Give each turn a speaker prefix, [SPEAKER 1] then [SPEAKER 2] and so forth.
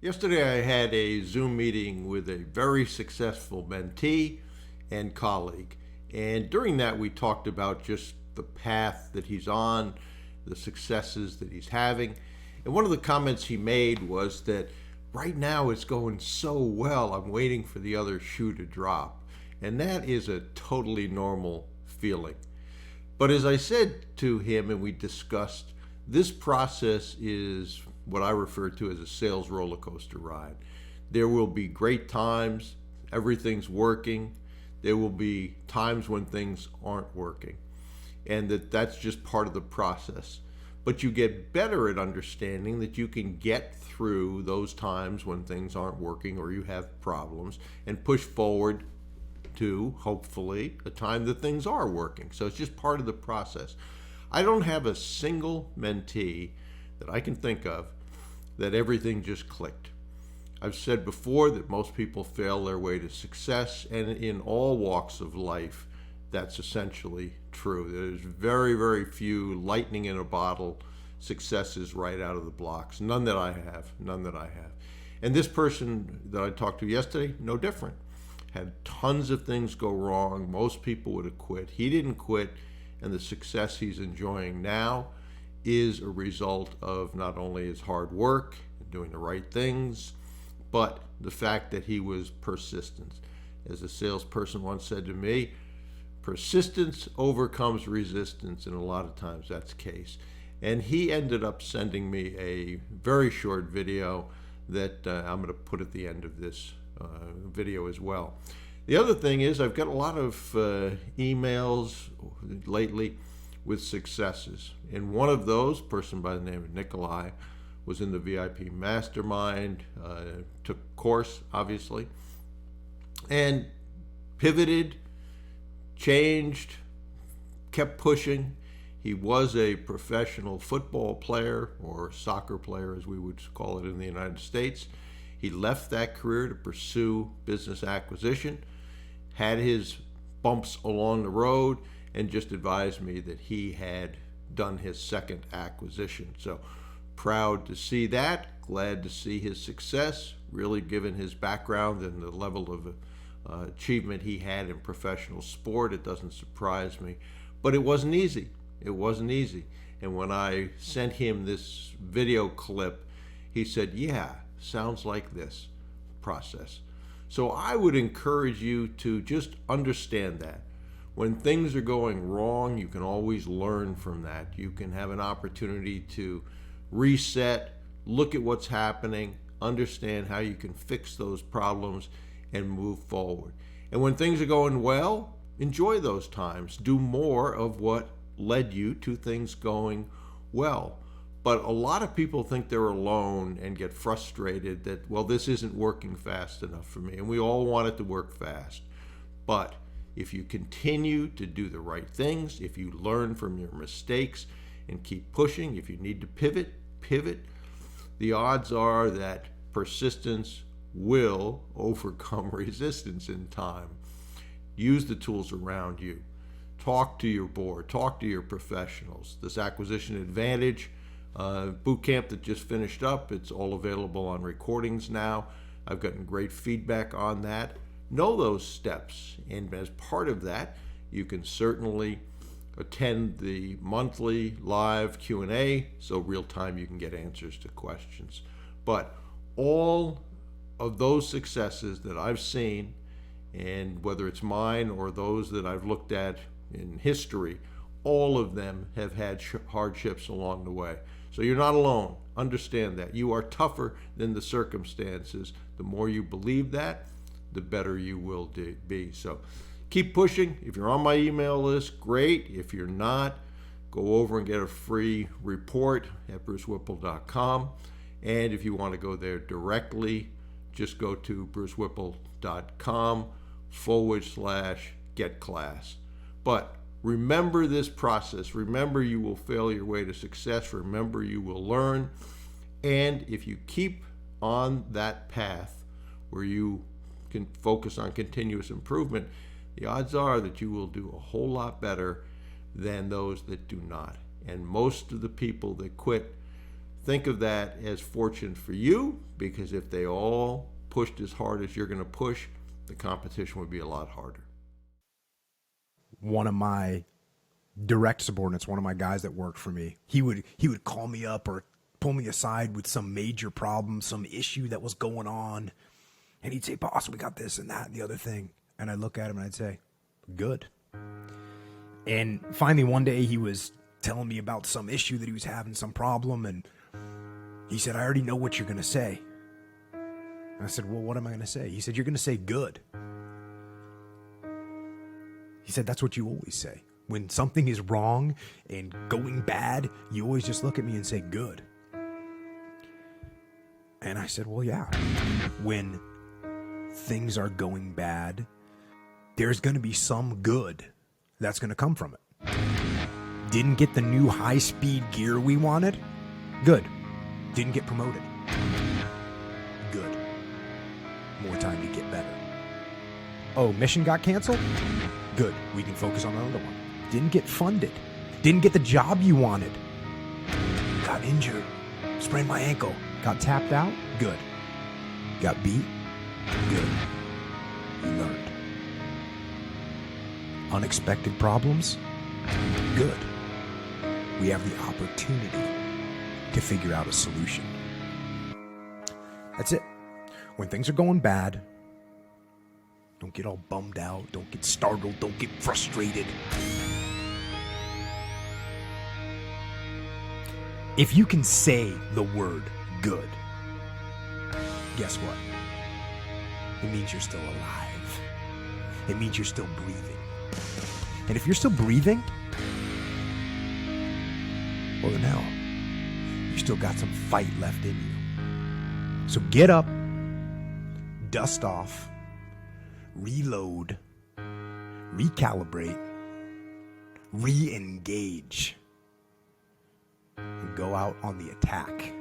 [SPEAKER 1] Yesterday I had a Zoom meeting with a very successful mentee and colleague. And during that, we talked about just the path that he's on, the successes that he's having. And one of the comments he made was that right now it's going so well, I'm waiting for the other shoe to drop. And that is a totally normal feeling. But as I said to him and we discussed, this process is what I refer to as a sales roller coaster ride. There will be great times, everything's working. There will be times when things aren't working. And that's just part of the process. But you get better at understanding that you can get through those times when things aren't working or you have problems and push forward to, hopefully, a time that things are working. So it's just part of the process. I don't have a single mentee that I can think of that everything just clicked. I've said before that most people fail their way to success, and in all walks of life, that's essentially true. There's very, very few lightning in a bottle successes right out of the blocks. None that I have. And this person that I talked to yesterday, no different. Had tons of things go wrong. Most people would have quit. He didn't quit, and the success he's enjoying now is a result of not only his hard work and doing the right things, but the fact that he was persistent. As a salesperson once said to me, persistence overcomes resistance, and a lot of times that's the case. And he ended up sending me a very short video that I'm going to put at the end of this video as well. The other thing is I've got a lot of emails lately with successes. And one of those, person by the name of Nikolai, was in the VIP mastermind, took a course, obviously, and pivoted, changed, kept pushing. He was a professional football player, or soccer player as we would call it in the United States. He left that career to pursue business acquisition, had his bumps along the road, and just advised me that he had done his second acquisition. So proud to see that, glad to see his success, really given his background and the level of achievement he had in professional sport. It doesn't surprise me, but it wasn't easy. And when I sent him this video clip, he said, yeah, sounds like this process. So I would encourage you to just understand that. When things are going wrong, you can always learn from that. You can have an opportunity to reset, look at what's happening, understand how you can fix those problems and move forward. And when things are going well, enjoy those times. Do more of what led you to things going well. But a lot of people think they're alone and get frustrated that, well, this isn't working fast enough for me. And we all want it to work fast. But if you continue to do the right things, if you learn from your mistakes and keep pushing, if you need to pivot, the odds are that persistence will overcome resistance in time. Use the tools around you. Talk to your board, talk to your professionals. This Acquisition Advantage boot camp that just finished up, it's all available on recordings now. I've gotten great feedback on that. Know those steps, and as part of that, you can certainly attend the monthly live Q&A, so real time you can get answers to questions. But all of those successes that I've seen, and whether it's mine or those that I've looked at in history, all of them have had hardships along the way. So you're not alone. Understand that. You are tougher than the circumstances. The more you believe that, the better you will be. So keep pushing. If you're on my email list, great. If you're not, go over and get a free report at brucewhipple.com. And if you want to go there directly, just go to brucewhipple.com/get-class. But remember this process. Remember, you will fail your way to success. Remember, you will learn. And if you keep on that path where you can focus on continuous improvement, the odds are that you will do a whole lot better than those that do not. And most of the people that quit think of that as fortune for you, because if they all pushed as hard as you're going to push, the competition would be a lot harder.
[SPEAKER 2] One of my direct subordinates, one of my guys that worked for me, he would call me up or pull me aside with some major problem, some issue that was going on. And he'd say, boss, we got this and that and the other thing. And I'd look at him and I'd say, good. And finally one day he was telling me about some issue that he was having, some problem. And he said, I already know what you're going to say. And I said, well, what am I going to say? He said, you're going to say good. He said, that's what you always say. When something is wrong and going bad, you always just look at me and say good. And I said, well, yeah. When things are going bad, there's going to be some good that's going to come from it. Didn't get the new high-speed gear we wanted? Good. Didn't get promoted? Good. More time to get better. Oh, mission got canceled? Good. We can focus on another one. Didn't get funded. Didn't get the job you wanted. Got injured. Sprained my ankle. Got tapped out? Good. Got beat? Good. You learned. Unexpected problems? Good. We have the opportunity to figure out a solution. That's it. When things are going bad, don't get all bummed out. Don't get startled. Don't get frustrated. If you can say the word good, guess what? It means you're still alive. It means you're still breathing. And if you're still breathing, well then hell, you still got some fight left in you. So get up, dust off, reload, recalibrate, re-engage, and go out on the attack.